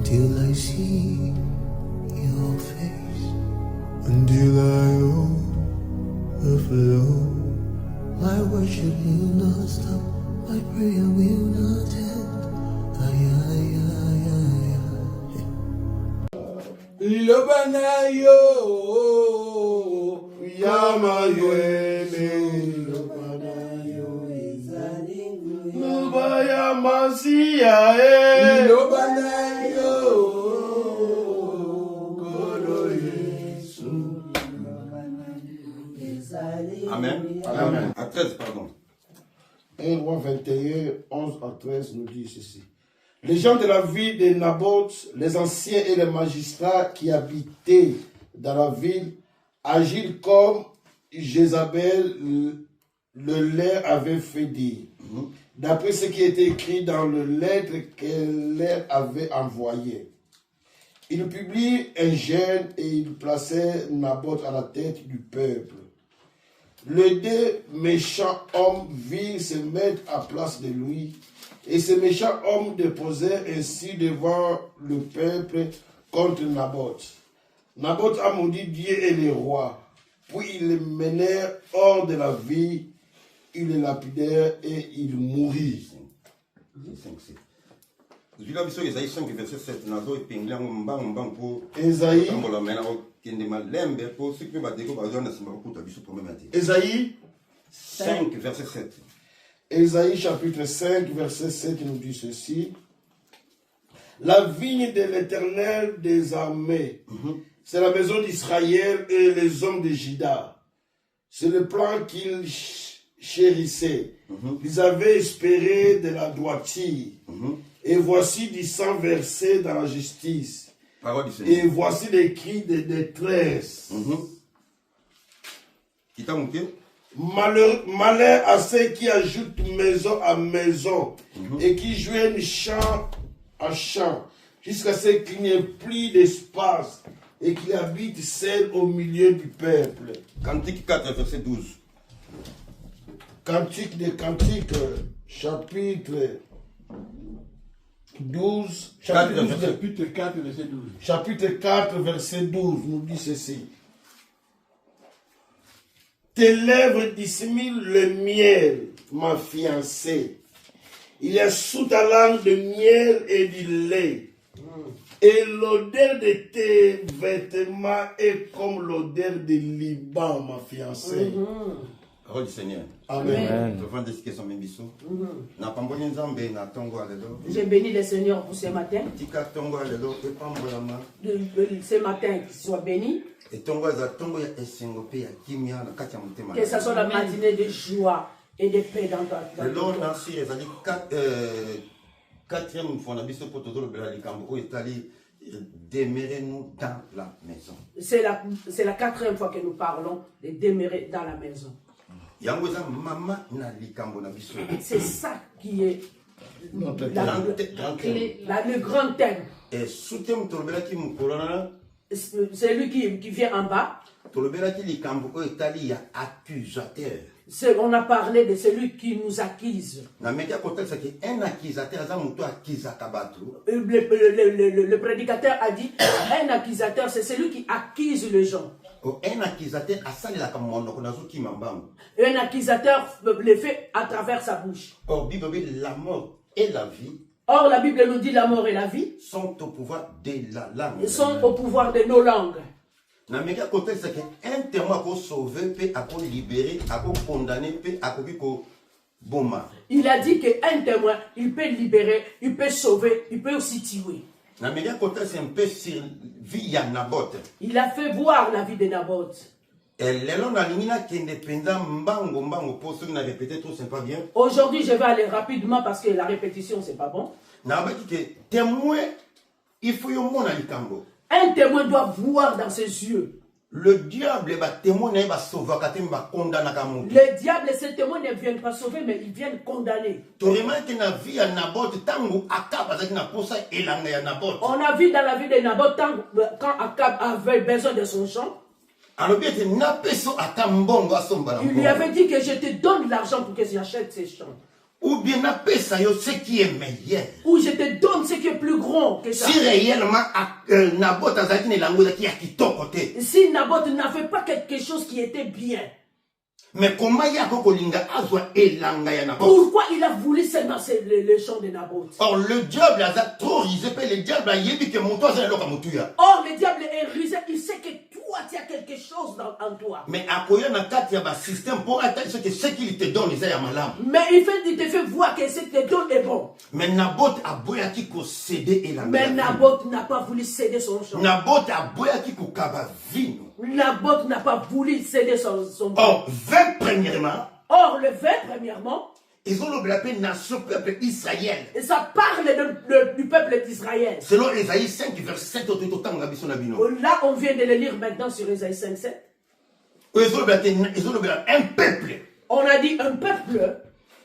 until I see your face, until I overflow. My worship will not stop, my prayer will not end. Ay, ay, ay, ay, ay. Lobanayo, Yamayoene, Lobanayo, Lobaya Masia, Lobanayo, Golo Yesu. Amen. Amen. À 13, pardon. 1 Roi 21, 11 à 13 nous dit ceci. Les gens de la ville de Naboth, les anciens et les magistrats qui habitaient dans la ville, agirent comme Jézabel le leur avait fait dire, d'après ce qui était écrit dans le lettre qu'elle leur avait envoyée. Ils publient un jeûne et ils plaçaient Naboth à la tête du peuple. Les deux méchants hommes virent se mettre à place de lui, et ces méchants hommes déposèrent ainsi devant le peuple contre Naboth. Naboth a maudit Dieu et les rois, puis ils le menèrent hors de la ville, ils le lapidèrent et il mourut. Esaïe 5, verset 7. Esaïe Esaïe 5, verset 7. Esaïe chapitre 5, verset 7 nous dit ceci. La vigne de l'Éternel des armées, c'est la maison d'Israël et les hommes de Juda. C'est le plan qu'ils chérissaient. Ils avaient espéré de la droiture. Et voici du sang versé dans la justice. Et voici des cris de détresse. Malheur à ceux qui ajoutent maison à maison et qui joignent champ à champ, jusqu'à ce qu'il n'y ait plus d'espace et qu'il habite seul au milieu du peuple. Cantique 4, verset 12. Cantique des Cantiques, chapitre 12, chapitre 4, verset 12. Chapitre 4, verset 12, nous dit ceci. Tes lèvres dissimulent le miel, ma fiancée. Il y a sous ta langue de miel et du lait. Et l'odeur de tes vêtements est comme l'odeur du Liban, ma fiancée. Parole du Seigneur. Amen. J'ai béni le Seigneur pour ce matin. Ce matin, qu'il soit béni. Que ce soit la matinée de joie et de paix dans ta vie. Demeurez-nous dans la maison. C'est la 4e fois que nous parlons de demeurer dans la maison. C'est ça qui est le grand thème. C'est lui qui vient en bas. On a parlé de celui qui nous accuse. Le prédicateur a dit un accusateur, c'est celui qui accuse les gens. Un accusateur le fait à travers sa bouche. Or, la mort et la vie. Or, la Bible nous dit la mort et la vie sont au pouvoir de la langue. Ils sont au pouvoir de nos langues. Un témoin peut sauver, peut libérer, peut condamner, peut bomber. Il a dit qu'un témoin, il peut libérer, il peut sauver, il peut aussi tuer. Il a fait voir la vie de Naboth. Aujourd'hui, je vais aller rapidement parce que la répétition, c'est pas bon. Un témoin doit voir dans ses yeux. Le diable, c'est témoin ne vient pas sauver, mais il vient condamner. On a vu dans la vie de Naboth quand Akab avait besoin de son champ. Il lui avait dit que je te donne l'argent pour que j'achète ces champs. ou bien napesa yo ce qui est meilleur. Ou je te donne ce qui est plus grand que ça. Si réellement Naboth azalaki na lango ezalaki ya kitoko te. Si Naboth n'avait pas quelque chose qui était bien, Mais comment yako kolinga azwa elanga ya Naboth? pourquoi il a voulu seulement le champ de Naboth? Or le diable a trop risé, le diable a yebi que mon toit c'est loka mutuya. Or, le diable est rusé, il sait que toi, tu as quelque chose en toi. Mais akoya na kati ya ba système pour atteindre ce qu'il te donne eza ya malamu. Mais il te fait voir que ce que te donne est bon. Mais Naboth a boyaki ko céder elanga. Mais Naboth n'a pas voulu céder son champ. Naboth a boyaki ko kaba vino. Naboth n'a pas voulu céder son champ. Or 20 premièrement. Or, le 20, premièrement, Ils ont l'appelé nation peuple Israël. et ça parle du peuple d'Israël. Selon Ésaïe 5, verset 7, Là, on vient de le lire maintenant sur Ésaïe 5, 7. ils ont l'appelé un peuple. On a dit un peuple.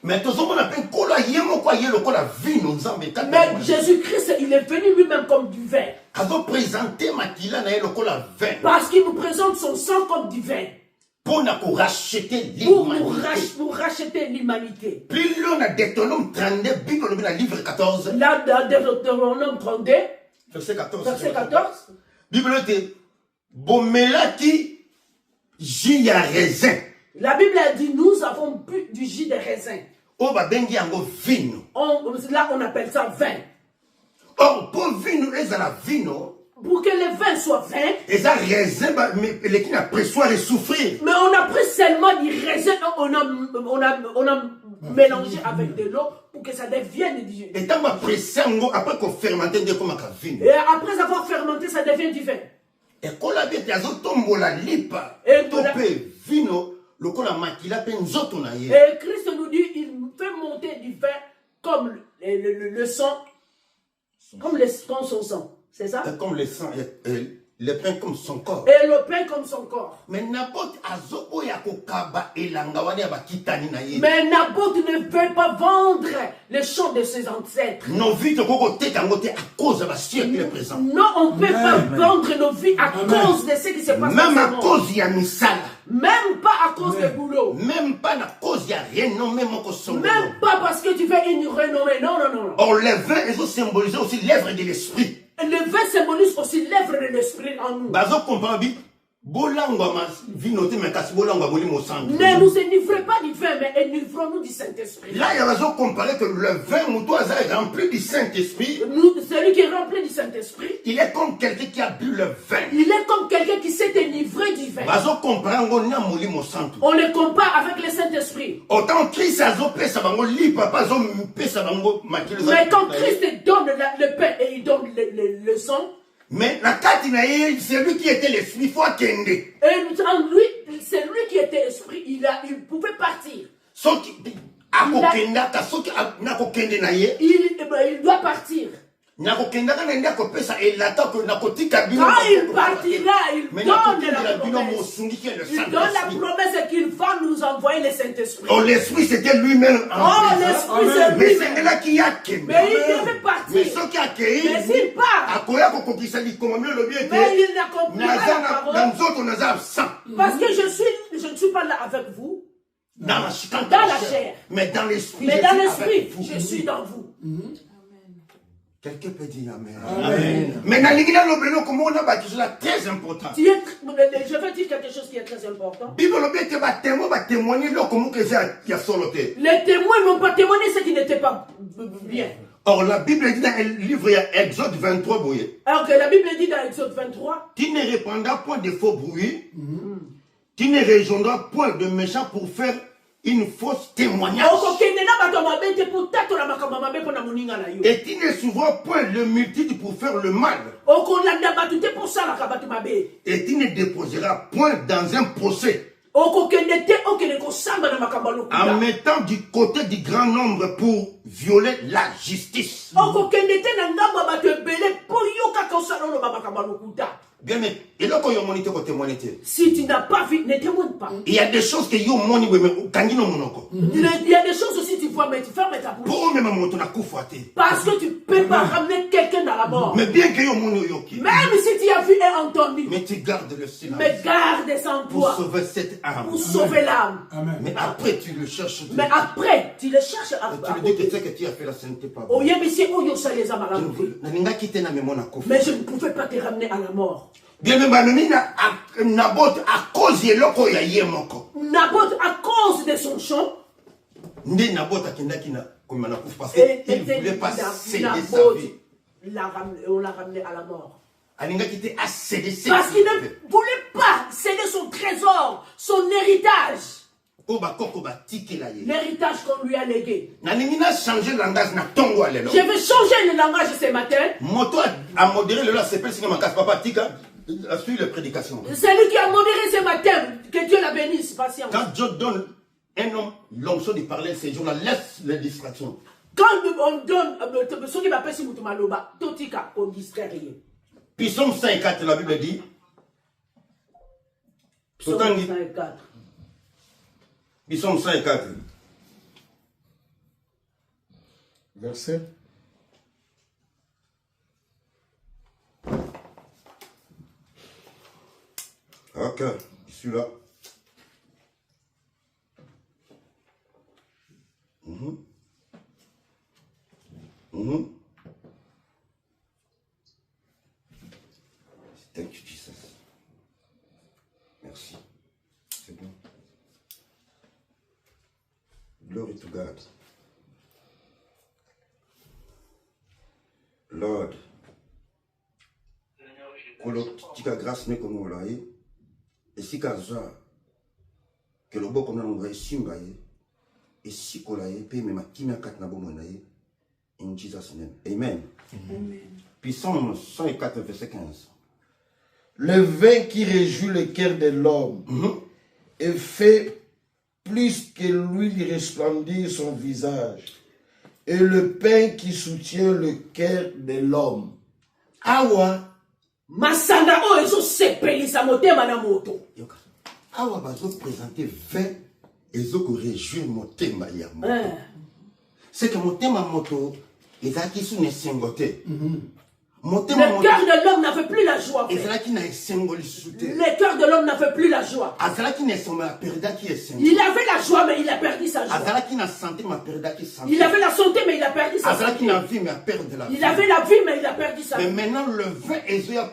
Mais tout le monde appelle Kola Yemo quoi yelo kola vino nzambe tata. Mais Jésus-Christ, il est venu lui-même comme du vin. Azo présenter makila na yelo kola vin. Parce qu'il nous présente son sang comme du vin. Pour racheter Pour l'humanité. pour racheter l'humanité. Plus l'on a Deutéronome 32, Bible dans le livre 14. Là, dans Deutéronome 32, Verset 14. verset 14. Bible dit Bomelaki jia raisin. La Bible a dit, nous avons bu du jus de raisin. O ba bengi yango vino. Là, on appelle ça vin. Or pour vino ezala vino. Pour que le vin soit vin, Et ça raisin mais les qui n'a pressoir et souffrir. mais on a pris seulement du raisin, on a mélangé avec de l'eau pour que ça devienne du jus. Et tant que pressango après qu'on fermente de comme un vino. Et après avoir fermenté, ça devient du vin. Et quand la bête a tombo la lipa. Et topé vino le kola makila pe nzoto na ye. Et Christ nous dit, il fait monter du vin comme le sang, comme son sang. C'est ça? Comme le sang, le pain comme son corps. Et le pain comme son corps. Mais Naboth azobo ya kokaba elanga wani abakitani na ye. Mais Naboth ne veut pas vendre les champs de ses ancêtres. Nos vies te koko te kangote à cause de la siècle présent. Non, on ne peut pas vendre nos vies à cause de ce qui se passe Même dans à ce monde. cause ya misala. Même pas à cause du boulot. Même pas à cause ya rien, non, même au son. Même pas parce que tu fais une renommée. Non, non, non. Or, le vin, ils ont symbolisé aussi l'œuvre de l'esprit. Le vin symbolise aussi l'œuvre de l'esprit en nous. Bazo comprend bien. Bolangwa mas vinote mais kasi bolangwa boli mo sang. Ne nous enivrez pas du vin, mais enivrons-nous du Saint-Esprit. Là, il y a raison comparer que le vin moutois est rempli du Saint-Esprit. Celui qui est rempli du Saint-Esprit, Il est comme quelqu'un qui a bu le vin. il est comme quelqu'un qui s'est enivré du vin. Bazo comprend ngo na moli mo sang. On le compare avec le Saint-Esprit. Autant Christ azo pesa bango li papa zo pesa bango makilo. Mais quand Christ donne le pain et il donne le sang, mais la carte c'est lui qui était l'esprit faut kende. et en lui, c'est lui qui était esprit, il pouvait partir. Soki akokenda ka soki nakokende na ye. Il doit partir. Nakokenda ka nenda ko pesa elata ko nakotika bino. Quand il partira, il mais donne la la bino mo promesse. sungi qui est le Il donne la Saint-Esprit. promesse qu'il va nous envoyer le Saint-Esprit. Oh, l'esprit c'était lui-même. Oh, l'esprit c'est Mais lui-même. c'est là qui a que. Mais il devait partir. Mais ce qui a que. Mais s'il part, Akoya ko kokisa li komamio le bien. mais il n'accomplira pas la Nazana parole. dans autres naza absent. Parce que je ne suis pas là avec vous, Dans la chair. Mais dans l'esprit. mais je dans suis l'esprit, avec vous. je suis dans vous. Quelqu'un peut dire Amen. Amen. Mais dans l'église, comme on a bâti cela très important. Je vais dire quelque chose qui est très important. Bible va témoigner là comment que ça y a soloté. Les témoins n'ont pas témoigné ce qui n'était pas bien. Or la Bible dit dans le livre Exode 23 brouillé. Alors que la Bible dit dans Exode 23, Tu ne répandras point de faux bruits. Tu ne rejoindras point de méchants pour faire une fausse témoignage. Et tu ne suivras point le multitude pour faire le mal. Et tu ne déposeras point dans un procès en mettant du côté du grand nombre pour violer la justice. Bien, mais et là, quand il y a monité côté monité, si tu n'as pas vu, ne témoigne pas. il y a des choses que yo moni mais kangino monoko. Il y a des choses aussi tu vois, mais tu fermes ta bouche. Pour même mon ton a koufaté. Parce que tu ne peux pas ramener quelqu'un dans la mort. mort. Mais bien que yo mono yoki. Même si tu as vu et entendu, Mais tu gardes le silence. mais garde sans Pour toi sauver cette âme. pour sauver l'âme. Amen. Mais après tu le cherches. Mais après, tu le cherches à tu lui dis que c'est que tu as fait la sainteté pas bon. mais je ne pouvais pas te ramener à la mort. Bien même Naboth à cause de l'oko ya yemoko. Naboth, à cause de son champ, Ndi Naboth akendaki na comme na parce et qu'il ne voulait pas céder sa Naboth, vie. on l'a ramené à la mort. Alingaki était à céder sa vie. Parce qu'il ne voulait pas céder son trésor, son héritage. L'héritage qu'on lui a légué. Je vais changer le langage ce matin. Moto a modéré le là, c'est pas si ma casse papa tika. Suis les prédications. C'est lui qui a modéré ce matin. Que Dieu la bénisse, patience. Quand Dieu donne un homme l'onction de parler ces jours-là, laisse les distractions. Quand on donne ce qui m'appelle si Maloba, Totika, on ne distrait rien. Psaume 54, la Bible dit. Psaume 54. Psaume 54. Verset. Ok, celui-là. Thank you, Jesus. Merci. C'est bon. Glory to God. Lord. Kolo tika grâce me kono olaye. Esika za. Que le beau comme on va simbaye. Et si kolaye pe me makimia kat na bomo naye. In Jesus name. Amen. Amen. Puis Psaume 104 verset 15. Le vin qui réjouit le cœur de l'homme et fait plus que l'huile resplendir son visage, et le pain qui soutient le cœur de l'homme. Awa. Masanda o ezo sepelisa motema na moto. Awa bazo présenter vin ezo ko réjouir motema ya moto. C'est que motema moto ezaki sous ne sengote. Le cœur de l'homme n'avait plus la joie. Le cœur de l'homme n'avait plus la joie. Il avait la joie, mais il a perdu sa joie. Il avait la santé, mais il a perdu sa santé. Il avait la vie, mais il a perdu sa vie. Mais maintenant, le vin vient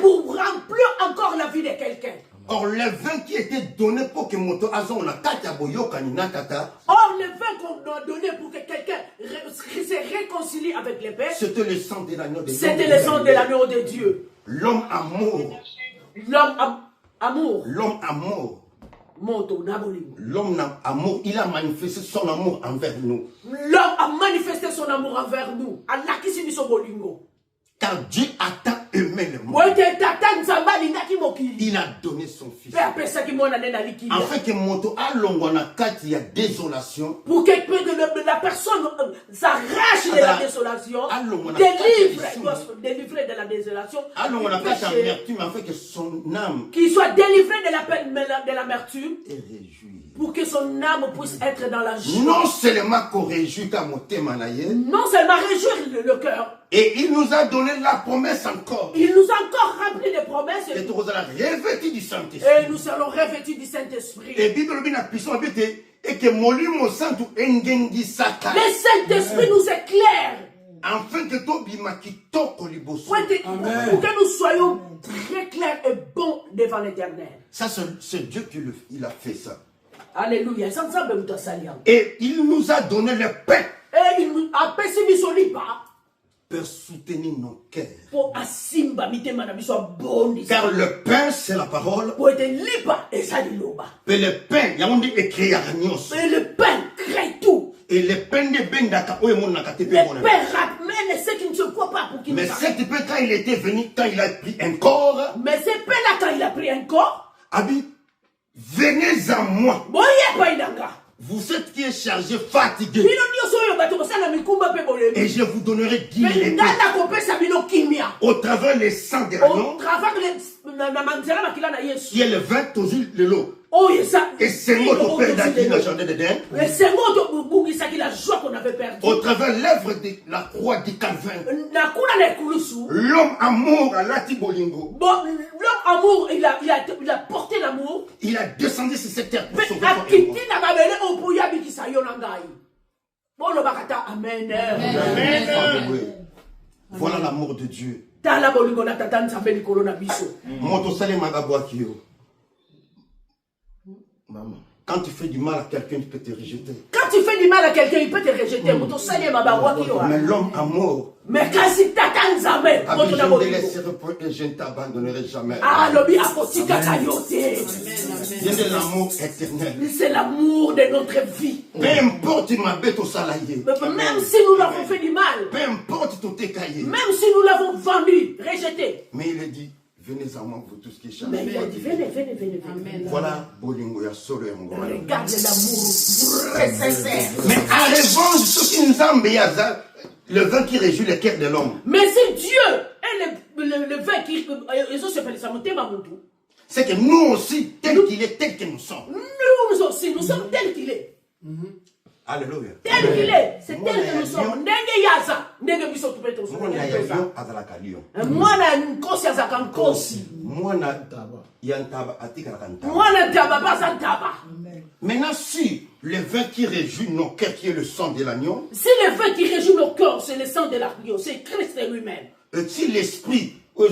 pour remplir encore la vie de quelqu'un. Or, le vin qui était donné pour que moto azon na kata boyoka ni nakata. Or, le vin qu'on a donné pour que quelqu'un se réconcilie avec les pères. C'était le sang de l'agneau de Dieu. C'était le sang de l'agneau de Dieu. L'homme amour. L'homme amour. L'homme amour. L'homme amour, il a manifesté son amour envers nous. L'homme a manifesté son amour envers nous. Car Dieu a tant aimé le monde. Il a donné son fils. Afin que moto a longwana kati ya désolation. Pour que la personne s'arrache de la désolation. Délivrer de la désolation. Afin que son âme. Qu'il soit délivré de l'amertume. Et réjoui. Pour que son âme puisse être dans la joie. Non seulement qu'on réjouit ta motema naye. Non seulement réjouir le cœur. Et il nous a donné la promesse encore. Il nous a encore rempli de promesses. Et nous allons revêtir du Saint-Esprit. Et nous allons revêtir du Saint-Esprit. Et Bible bina puissant et que molimo santu engengi saka. Le Saint-Esprit nous éclaire. Afin que to bima kitoko liboso. Pour que nous soyons très clairs et bons devant l'Éternel. Ça c'est Dieu qui il a fait ça. Alléluia. Et il nous a donné le pain. Et il nous a permis pour soutenir nos cœurs. Car le pain, c'est la parole. Et le pain, il y a un écrit à et le pain crée tout. Et le pain de Bendaka, le pain ramène ce qui ne se voit pas pour qu'il mais cet pain, quand il était venu, quand il a pris un corps. Mais ce pain-là, quand il a pris un corps. Abi, venez à moi. Vous êtes qui est chargé, fatigué. Et je vous donnerai 10 au travers le sang de l'agneau. Au travers qui est le vin toujours le lot. Oh, et ça. Et c'est moi qui perds d'acquis dans le jardin d'Éden. Et c'est moi qui la joie qu'on avait perdue. Au travers l'œuvre de la croix du Calvin. Na kuna na ekulusu. L'homme amour à Lati Bolingo. Bon, l'homme amour, il a porté l'amour. Il a descendu sur cette terre pour Mais sauver à son Kiti héros. na babele opuya bikisa yonangai. Bon, le bakata, amen. Amen. Voilà l'amour de Dieu. Tala bolingo na tata nzambe likolo na biso. Moto sale magabwa kio. Maman, quand tu fais du mal à quelqu'un, tu peux te rejeter. Quand tu fais du mal à quelqu'un, il peut te rejeter. Moto sale mabawa kiyo. Mais l'homme amour, Mais kasi tata nzambe, moto na je ne te bolingo. laisserai point et je ne t'abandonnerai jamais. Ah, lobi apotika kayote. Il y a de l'amour éternel. C'est l'amour de notre vie. Peu importe ma bête au salarié. Même si nous l'avons fait du mal, Peu importe tout tes cahiers. même si nous l'avons vendu, rejeté. Mais il a dit, venez à moi vous tous qui Mais chargez. il a dit, venez. Voilà Bolingo ya solo ya ngoma. Regarde l'amour vrai, sincère. Mais en revanche, ce qui nous a envoyé, le vin qui réjouit le cœur de l'homme, Mais c'est Dieu et le vin qui. Ils ont s'appelé ça, mon thème à mon tour. c'est que nous aussi, tel qu'il est, tel que nous sommes. Nous aussi, nous sommes tels qu'il est. Alléluia. Tel qu'il est, c'est tel que nous sommes. Ndenge yaza, ndenge biso tu peux te Moi, il y a lion à la calion. Moi, na nkosi azaka nkosi. Moi, il y a un tabac à Tikaranta. Moi, na taba pas en taba. Maintenant, si le vin qui réjouit nos cœurs, qui est le sang de l'agneau, Si le vin qui réjouit nos cœurs, c'est le sang de l'agneau, c'est Christ lui-même. et si l'esprit, qui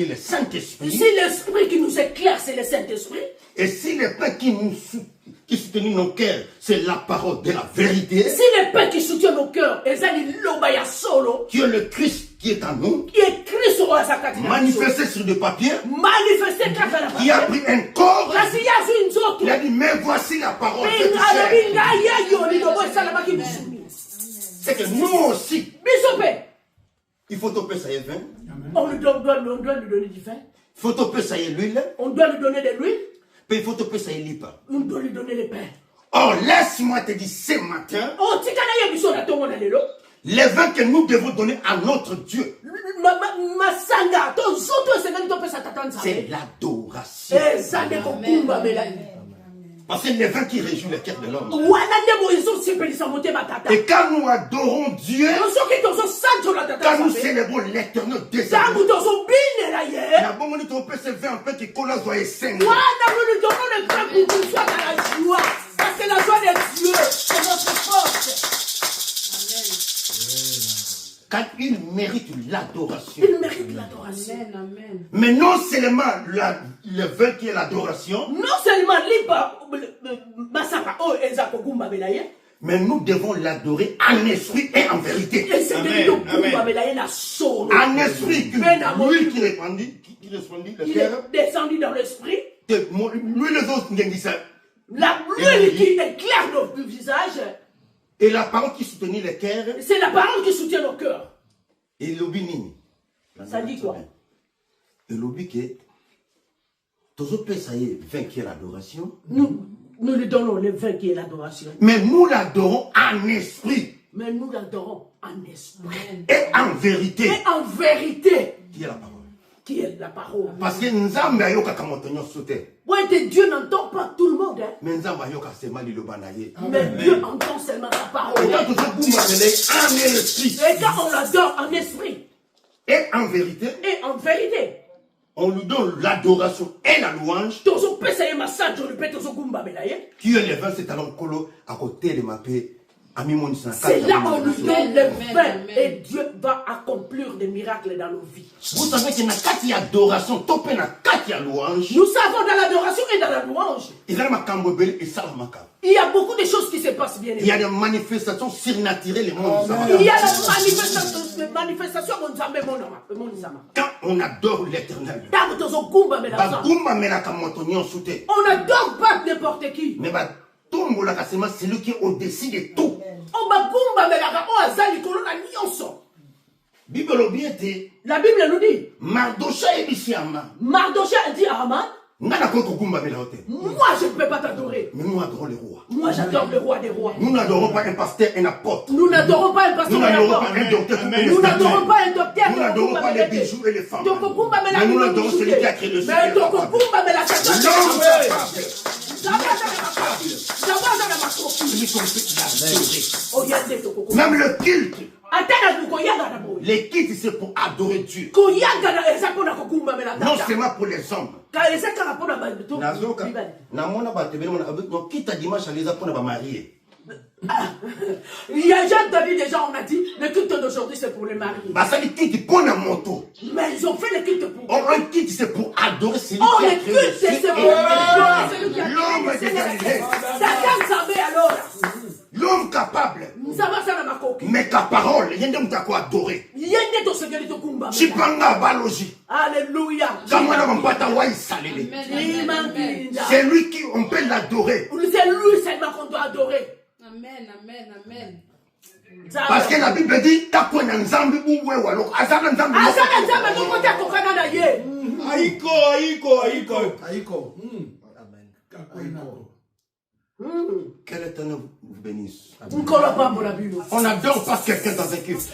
est le Saint-Esprit, Si l'esprit qui nous éclaire, c'est le Saint-Esprit. et si le pain qui soutenait nos cœurs, c'est la parole de la vérité, Si le pain qui soutient nos cœurs, ezali lobaya solo, qui est le Christ qui est en nous, qui est Christ au Azakati. manifesté sur des papiers, Manifesté kaka la qui a pris un corps, Kasi yazu inzoto. il a dit, mais voici la parole de Dieu. Alobi nga ya yo ni lobo esalamaki bisuni. C'est que nous aussi, Biso pe, il faut toper ça y est vin, on doit lui donner du vin. il faut toper ça y est l'huile, On doit lui donner de l'huile. puis il faut toper ça y est lipa. On doit lui donner le pain. Or, laisse-moi te dire ce matin, Oh, tikana ye biso na tongo na lelo. les vins que nous devons donner à notre Dieu, Masanga, ton zoto esengani topesa tata c'est nzambe. l'adoration. Ezande kokumba melani. Parce que les vins qui réjouit le cœur de l'homme. Wana nde boyezo sepelisa motema tata. Et quand nous adorons Dieu, soki tozosanzola tata quand nous nzambe, célébrons l'éternel ntango désir, tozobinela ye, la bonne on peut se faire un peu qui colle à joie et saint. wana nous donnons le pain pour qu'on soit dans la joie. Parce que la joie de Dieu, c'est notre force. Quand il mérite l'adoration. Il mérite l'adoration. Mais non seulement le vin qui est l'adoration, Non seulement liba masaka o eza kogumba belaye, mais nous devons l'adorer en esprit et en vérité. et c'est de kogumba belaye na solo. En esprit, lui qui répandit, le Il cœur, est descendu dans l'esprit. lui les autres n'existent. La pluie qui éclaire nos visages, Et la parole qui soutenait le cœur, c'est la parole qui soutient nos cœurs. et l'obinini. Ça dit quoi? Et l'obi que, tous les ça y est, vin qui est l'adoration. Nous lui donnons le vin qui est l'adoration. Mais nous l'adorons en esprit Mais nous l'adorons en esprit. et en vérité. Et en vérité, Qui est la parole? qui est la parole. Parce que Nzambe ayoka kamotonyo sote. Ouais, Dieu n'entend pas tout le monde, hein. Mais Nzambe ayoka sema liloba na ye. Mais Dieu entend seulement sa parole. Et quand tu fais en esprit Et quand on l'adore en esprit et en vérité, et en vérité, on lui donne l'adoration et la louange. tozo pesa ye massage, on répète tozo gumba belaye. Qui est le vin, c'est talon kolo à côté de ma paix. C'est là qu'on lui donne le vin et Dieu va accomplir des miracles dans nos vies. Vous savez qu'il y a une carte d'adoration, topé na carte de louange. Nous savons dans l'adoration et dans la louange, Il y a makambobele et salamaka. il y a beaucoup de choses qui se passent bien. Il y a des manifestations surnaturelles et monde. Il y a la manifestation mon Nzama. Quand on adore l'éternel, Tango tozo gumba melasa. bagumba melaka motonyo soute. On n'adore pas n'importe qui. Mais batombo la kasema, c'est lui qui est au-dessus de tout. On va gumba melaka o azali kolona nyonso. Bible bien te La Bible nous dit, Mardocha et Bisiama. Mardochée a dit à Haman, Moi, je ne peux pas t'adorer. Mais nous adorons les rois. Moi, j'adore le roi des rois. Nous n'adorons pas un pasteur, un apôtre. Nous n'adorons pas un pasteur. Nous n'adorons pas un docteur. Nous n'adorons pas un docteur. Nous n'adorons pas les bijoux et les femmes. Mais nous adorons celui qui a créé le ciel. Mais L'homme capable. Même le culte. Les cultes, c'est pour adorer Dieu. Non seulement pour les hommes. Il y a des gens, on a dit, le culte d'aujourd'hui c'est pour les mariés. Mais ils ont fait le culte pour. Oh, un culte c'est pour adorer celui oh, qui a le créé culte c'est pour adorer celui qui a créé. L'homme de Galilée. L'homme capable. Mais ta parole, il y a des gens qui adorer. Chipanga balogi. Alléluia. C'est lui qui on peut l'adorer. C'est lui seulement qu'on doit adorer. Amen, amen, amen. Parce que la Bible dit Aiko, Aïko. Que l'Éternel vous bénisse. On n'adore pas quelqu'un dans un culte.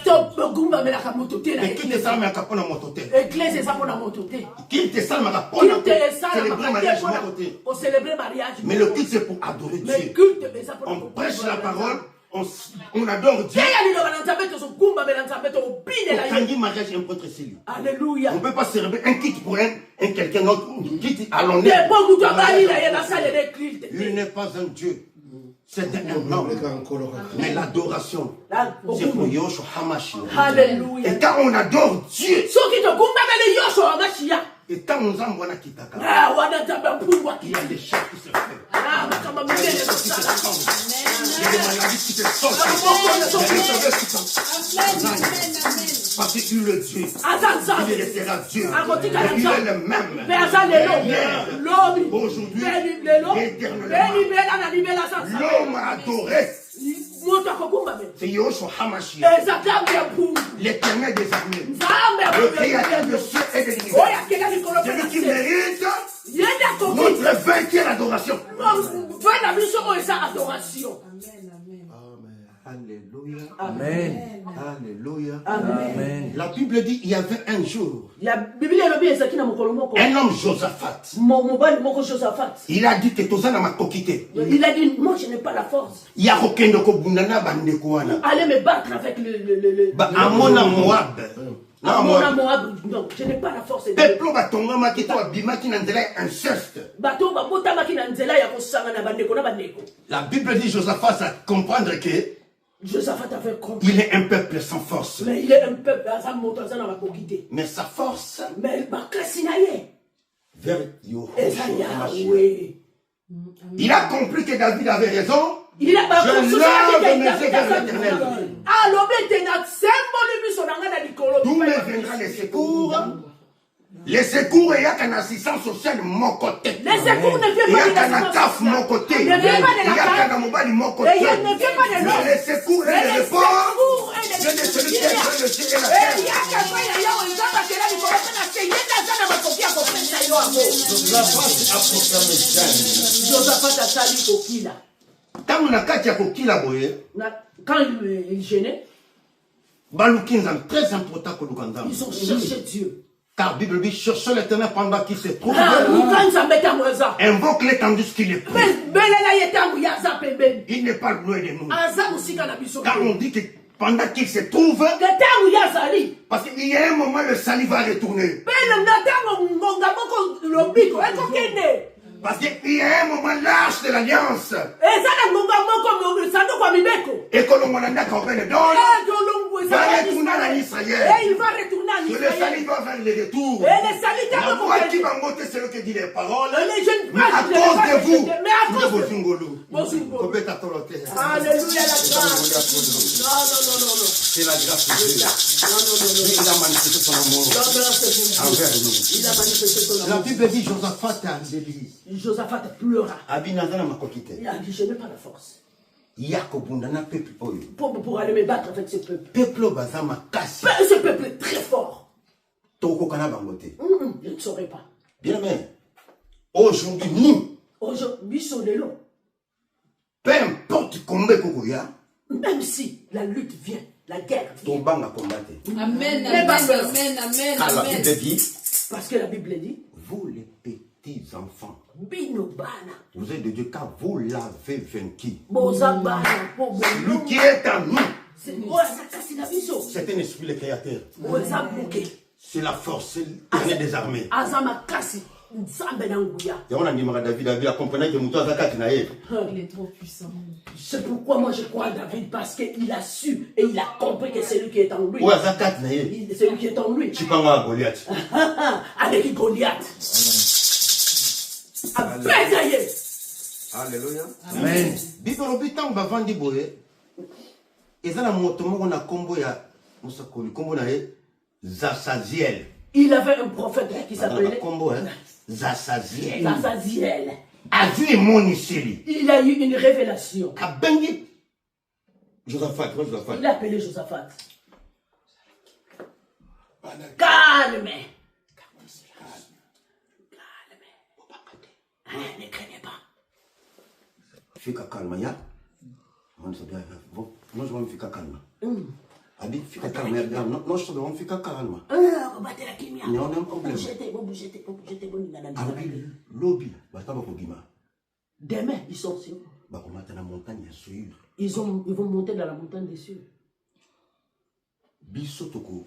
Mais qui te salme à capona mototé. Qui te salme à pour célébrer mariage. Mais le culte c'est pour adorer Dieu. On prêche la parole. On adore Dieu. Mariage un peu très sérieux. Alléluia. On ne peut pas célébrer un kit pour un quelqu'un d'autre. Kit à l'honneur. Il n'est pas un Dieu. C'est un homme. Mais l'adoration, c'est pour Yoshua Hamashiach. Alléluia. Et quand on adore Dieu, et quand on envoie la kitaka, il y a des chats qui se font. Il y a des maladies qui se sortent. Parce qu'il est Dieu. Il restera Dieu. Il est le même. Hier, aujourd'hui, éternellement. L'homme adoré. C'est Yoshua Hamashiach. L'éternel des armées. Le créateur de ceux et de l'univers. Celui qui mérite notre vainqueur adoration. Alléluia. Amen. Alléluia. Amen. La Bible dit il y avait un jour un homme Josaphat. Il a dit que Tozana m'a coquité. Il a dit, moi je n'ai pas la force. Il y a aucun de Kobunana Bandekouana. Allez me battre avec le Amona Moab. Moab. Non, je n'ai pas la force. Peuple batonga makito abima qui n'andela inceste. La Bible dit Josaphat à comprendre que Josaphat avait compris. il est un peuple sans force. Mais il est un peuple mais sa force vers Yahweh. Il a compris que David avait raison. Il a pas je lave mes yeux vers l'éternel. D'où me viendra les secours? Les secours, il y a qu'un assistance sociale mon côté. Les secours ne viennent pas de l'assistance mon côté. Il y a qu'un mobile mon côté. Les secours et les réponses. Je ne sais plus le ciel et la terre. Quand il gênait, ils ont cherché Dieu. Car la Bible dit cherchez l'éternel pendant qu'il se trouve. Invoque-le tandis qu'il est prêt. Il n'est pas loin de nous. Car on dit que pendant qu'il se trouve, parce qu'il y a un moment le salut va retourner. Parce qu'il y a un moment l'âge de l'alliance. Et que l'on m'a dit qu'on va le donner. Va retourner à Israël. Le salut va vers le retour. La voix qui va monter, c'est le que dit les paroles. Mais à cause de vous, Alléluia, la grâce. Non. C'est la grâce de Dieu. Il a manifesté son amour envers nous. La Bible dit Josaphat a délié. Josaphat pleura. Abinazana m'a coquité. Il a dit, je n'ai pas la force. Pour aller me battre avec ce peuple. Ce peuple est très fort. Je ne saurais pas. Bien aimé, Aujourd'hui, nous, Aujourd'hui, sur les lots, peu importe combien Kokoya, même si la lutte vient, la guerre vient. Tobanga combattre. Amen, Mais amen, parce que- amen, amen, Car la amen. Bible dit, Parce que la Bible dit, vous les petits enfants, Binobana, vous êtes de Dieu car vous l'avez vaincu. Bozabana, Lui qui est en nous, c'est moi, ça casse la vision. c'est un esprit le créateur. Bozabuke, C'est la force, c'est l'éternel des armées. Azama Kasi, Nzambe Nanguya. Et on a dit à David a compris que Moutou Azaka Tinaïe. Il est trop puissant. C'est pourquoi moi je crois à David, parce qu'il a su et il a compris que c'est lui qui est en lui. Ou Azaka Tinaïe. C'est lui qui est en lui. Tu parles à Goliath. Avec Goliath. Amen. Alléluia. Amen. Bible obitan ba vandi boye. Ezala moto moko na kombo ya Musakoli kombo na ye Zasaziel. Il avait un prophète qui s'appelait Kombo hein Zasaziel. Zazaziel. A vu mon ici. Il a eu une révélation. A bengi Josaphat, Il a appelé Josaphat. Calme. Ne craignez pas. Fica calma, ya. On se bien. Nós vamos ficar calma. Abi, fica calma. Nós todos vamos ficar calma. Combattre la kimia. Não, não é um problema. Bougez, Abi, lobby, bataba kogima. Demain, ils sont sûrs. Bakomata na montagne ya Sour. Ils vont monter dans la montagne des cieux. Biso toko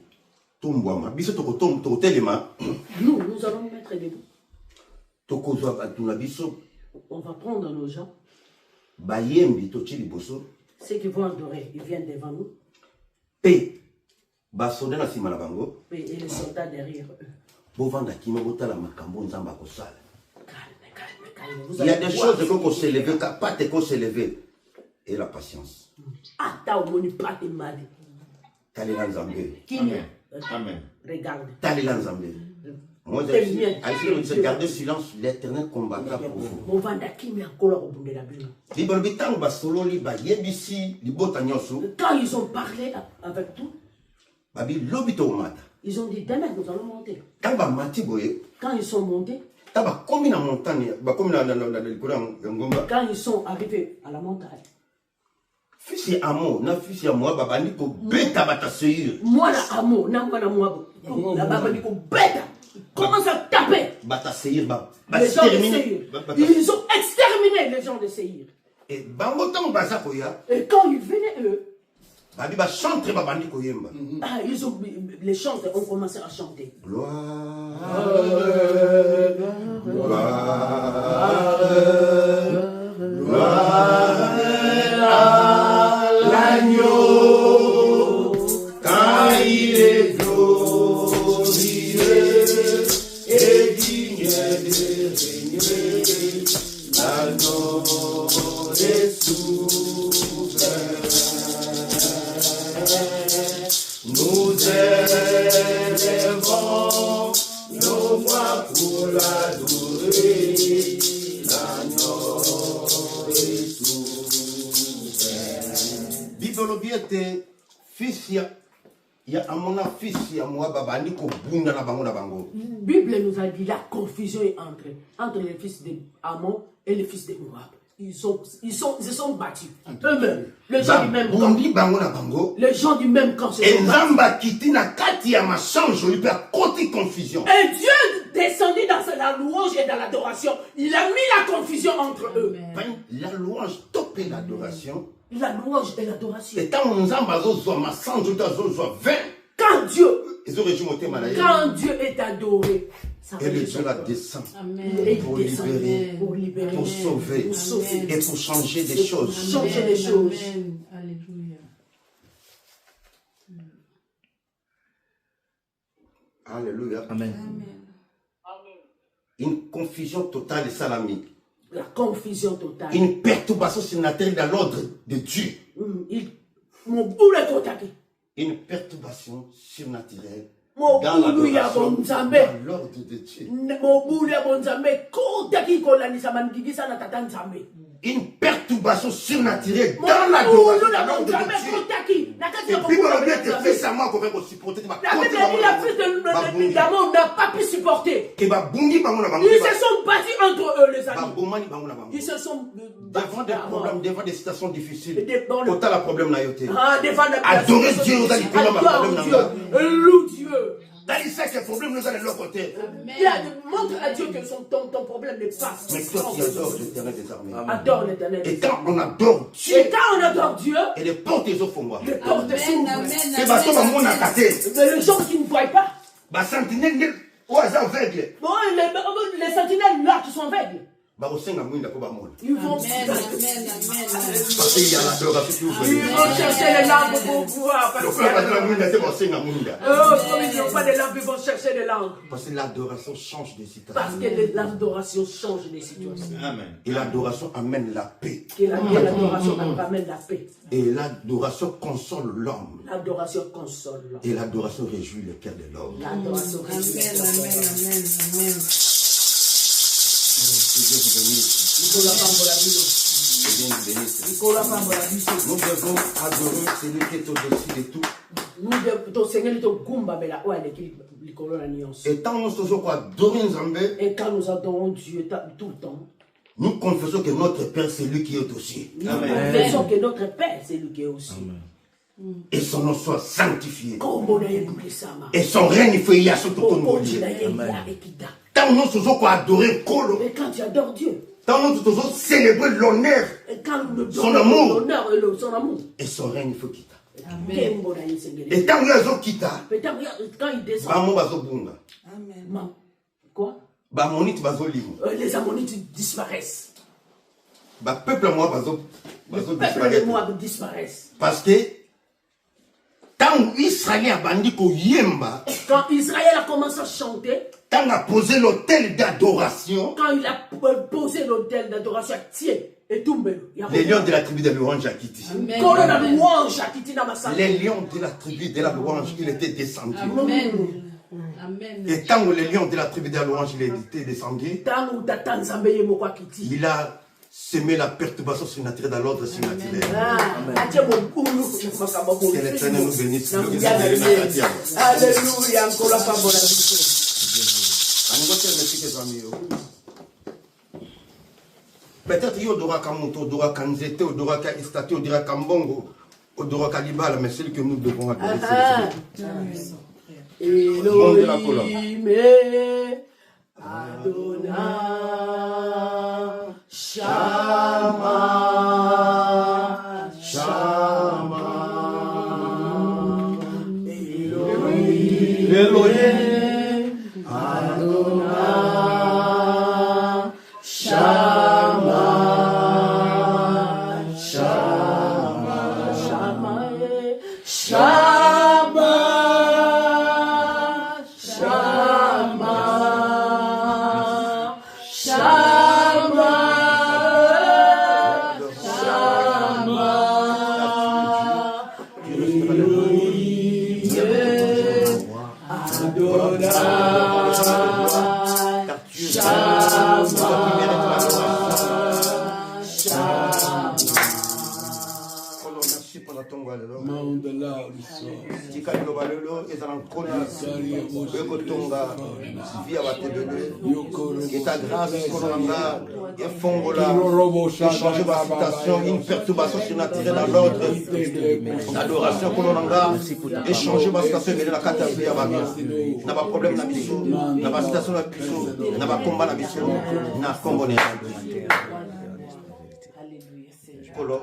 tombwama, biso toko toko telema. Nous allons mettre debout. Toko zo batuna biso. On va prendre nos gens. Bayembi to chili boso. Ceux qui vont adorer, ils viennent devant nous. P. Basoda na sima na bango. Et les soldats derrière eux. Bovanda kima botala makambo nzamba kosala. Calme. Il y a des choses que qu'on se lever, pas te qu'on se lever. Et la patience. Ah, t'as au menu pas de mal. Talela nzambe. Amen. Regarde. Talela nzambe. Moi, je garder silence, l'éternel combattra pour vous. Mon vanda qui m'a encore au bout de la Bible. Bible bitango basolo li ba yebisi li bota nyoso. Quand ils ont parlé avec tout, Babi lobito mata. ils ont dit demain nous allons monter. Quand ba mati boye, Quand ils sont montés, taba komi na montagne, ba komi na likolo ya ngomba. quand ils sont arrivés à la montagne, Fisi amo na fisi ya moi babandi ko beta bata Seir. moi la amour, n'a pas la moi, la baba dit qu'on bête, commence à taper. Bata Seir ba Les gens de terminé. Seir, ils ont exterminé les gens de Seir. Et bango tango baza koya, Et quand ils venaient eux, babi ba chantre babandi ko yemba. les chanteurs ont commencé à chanter. Gloire. L'agneau, quand il est glorieux et digne de régner, l'agneau est souverain. Nous élèvons nos voix pour l'adorer, l'agneau est souverain. Bible obiete fils ya amona fils ya moi babandi ko bunda na bango na bango. Bible nous a dit la confusion est entre les fils d'Amon et les fils de Moab. Ils se sont battus eux-mêmes. Les gens du même camp. Bondi bango na bango. Les gens du même camp se Et sont battus. Nzamba kiti na kati ya machange lui per côté confusion. Et Dieu descendit dans la louange et dans l'adoration. Il a mis la confusion entre eux. La louange topé l'adoration. La louange et l'adoration. Et tant Nzamba zo machange zo 20. Quand Dieu est adoré, ça et le Dieu la descend Amen. pour libérer, pour libérer, pour sauver et pour changer des choses. Changer les choses. Amen. Alléluia. Alléluia. Amen. Une confusion totale de salami. La confusion totale. Une perturbation surnaturelle dans l'ordre de Dieu. Mon boule est contacté. Une perturbation surnaturelle Mon dans boule est l'adoration, bon Nzambe. dans l'ordre de Dieu. Mon boule est bon Nzambe. Contacté qu'on l'a dit ça m'a dit ça na tata Nzambe. une perturbation surnaturelle Mon dans la amour, nous dans n'avons l'ordre jamais de Dieu. contacté. Et puis, mon Dieu, tes fils à moi qu'on va supporter. La Bible dit la fils de Damon n'a pas pu supporter. Et bah, bungi, bah, on a Ils se sont battus entre eux, les amis. Ils se sont devant des problèmes, devant des situations difficiles. Dans le- Autant la problème n'a été. devant la Adorer Dieu, nous allons dire, Adore Dieu. Loue Dieu. Dans les sacs, les problèmes, nous allons de leur côté. Montre à Dieu que ton problème n'est pas. Mais toi qui adores l'éternel des armées. Adore l'éternel. Et quand on adore Dieu, Et quand on adore Dieu, et les portes des eaux font moi. les portes s'ouvrent. Et bah, toi, mon attaqué. Mais les gens qui ne voient pas, Bah, sentinelle, au hasard aveugle. bon, les sentinelles là qui sont aveugles, Bah, au sein de moi, il n'a pas de ils vont Parce qu'il y a l'adoration qui ils vont chercher les lampes pour pouvoir. Le frère, parce que la mouille, c'est mon sein à mouille. Comme ils n'ont pas de lampes, ils vont chercher des lampes. Parce que l'adoration change de Parce situation. que l'adoration change les situations. Amen. Et l'adoration amène la paix. Que l'adoration ramène la paix. Et l'adoration console l'homme. L'adoration console l'homme. Et l'adoration réjouit le cœur de l'homme. L'adoration réjouit le cœur de l'homme. Que Dieu vous bénisse. Nicolas Pambola Bilo. Que Dieu vous bénisse. Nicolas Pambola Bilo. Nous devons adorer celui qui est au-dessus de tout. Nous devons Seigneur ton Gumba Bela ou avec l'école la nuance. Et tant nous faisons adorer Nzambé, Et quand nous adorons Dieu tout le temps, nous confessons que notre Père, c'est lui qui est aussi. nous confessons que notre Père, c'est lui qui est aussi. Et son nom soit sanctifié. Comme on a écouté ça, Et son règne fait y a surtout Comme comme on on dit, dit. là, il y a et qui date. Tant nous faisons adorer Kolo. Et quand tu adores Dieu, Tant nous faisons célébrer l'honneur et quand nous Son donnons amour. l'honneur et son amour, et son règne faut quitter. Kembo na Seigneur. Et tant que nous quitta, Mais quand il descend, bamo bazo bunga. quoi? Ba monite bazo limu. Les Ammonites disparaissent. Ba peuple moi bazo Le peuple de disparaître. Moab disparaissent. Parce que tant Israël a bandi ko yemba, Quand Israël a commencé à chanter, tant a posé l'autel d'adoration, quand il a posé l'autel d'adoration, tiens, et tout les lions de la tribu de l'Orange a quitté. Corona louange à Kitty Namasa. Les lions de la tribu de la louange, il était descendu. Amen. Amen. Et quand les lions de la tribu de la louange, il était descendu, Tant ou Tatan Zambeye Mokwa Kitty. il a semé la perturbation surnaturelle dans l'ordre surnaturel. Que l'Éternel nous bénisse. Alléluia, encore la femme bonne. Peut-être qu'il y aura Kamoto, il y aura Kanzete, il y aura Istati, il y aura Kambongo, il y aura Kalibala, mais celle que nous devons adorer, c'est le Seigneur. Elohim Adonai Shama Shama Elohim Adonai Shama Shama Shama Shama Shama Shama Car tu es toi qui mérites l'adoration. Merci pour la tongue, alléluia. Mandala Uso. Tika liloba lelo ezala nkona ekotonga via batebele et ta grâce kolonanga efongola échanger ma citation une perturbation surnaturelle dans l'ordre l'adoration kolonanga échanger ma citation ebele na kati ya vie ya bato na baproblème na biso na basitation na biso na bakomba na biso na kombo na Alléluia, Seigneur. kolo